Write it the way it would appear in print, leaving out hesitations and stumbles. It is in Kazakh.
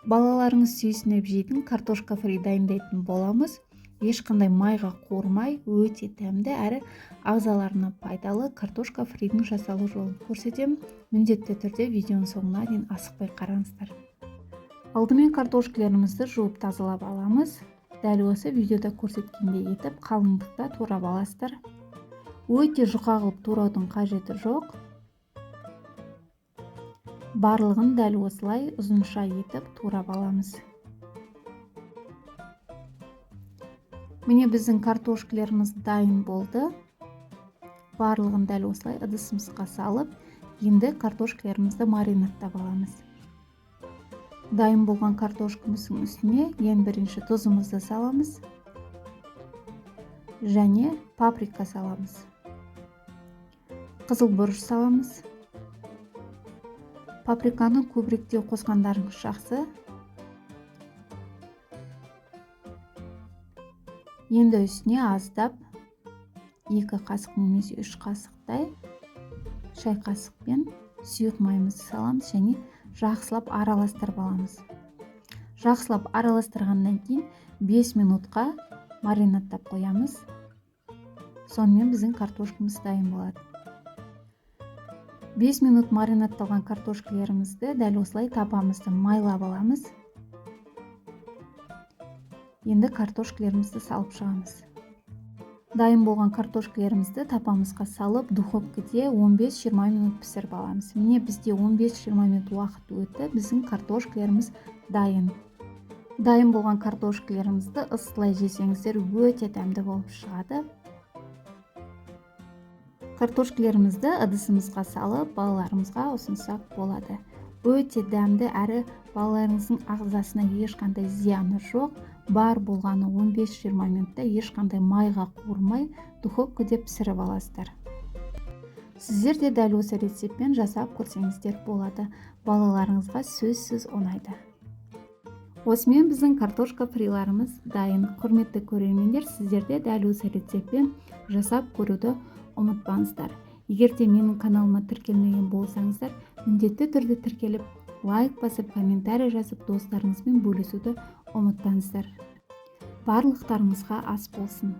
Балаларыңыз сүйсініп жейтін картошка фри дайындайтын боламыз. Ешқандай майға қуырмай, өте дәмді әрі ағзаларына пайдалы картошка фридің жасалу жолын көрсетемін. Міндетті түрде видеоның соңына дейін асықпай қараңыздар. Алдымен картошкаларымызды жуып тазалап аламыз. Дәл осы видеода көрсеткендей етіп қалыңдықта турап аласыздар. Өте жұқа қылып тураудың қажеті жоқ. Барлығын дәл осылай ұзынша етіп турап аламыз. Міне біздің картошкаларымыз дайын болды. Барлығын дәл осылай ыдысымызға салып, енді картошкаларымызды маринадтап аламыз. Дайын болған картошкамыздың үстіне ең бірінші тұзымызды саламыз және паприка саламыз. Қызыл бұрыш саламыз. Паприканы көбіректеу қосқандарыңыз жақсы. Енді үстіне аздап 2 қасық немесе 3 қасықтай шай қасықпен сұйық майымызды саламыз және жақсылап араластырып аламыз. Жақсылап араластырғаннан кейін 5 минутқа маринадтап қоямыз. Сонымен біздің картошкамыз дайын болады. 5 минут маринадталған картошкаларымызды дәл осылай тапамызды майлап аламыз. Енді картошкаларымызды салып шығамыз. Дайын болған картошкаларымызды тапамызға салып, духовкада 15-20 минут пісіріп аламыз. Міне бізде 15-20 минут уақыт өтті, біздің картошкаларымыз дайын. Дайын болған картошкаларымызды ысылай жесеңіздер өте дәмді болып шығады. Картошкаларымызды ыдысымызға салып, балаларымызға ұсынсақ болады. Өте дәмді әрі балаларыңыздың ағзасына ешқандай зияны жоқ. Бар болғаны 15-20 минутта ешқандай майға қуырмай духовкада пісіріп аласыздар. Сіздер де дәл осы рецептпен жасап көрсеңіздер болады. Балаларыңызға сөзсіз ұнайды. Осымен біздің картошка фриларымыз дайын. Құрметті көрермендер, сіздер де дәл осы рецептпен жасап көруді ұмытпаңыздар. Егер де менің каналыма тіркелмеген болсаңыздар, міндетті түрде тіркеліп, лайк басып, комментарий жазып, достарыңызбен бөлісуді ұмытпаңыздар. Барлықтарыңызға ас болсын.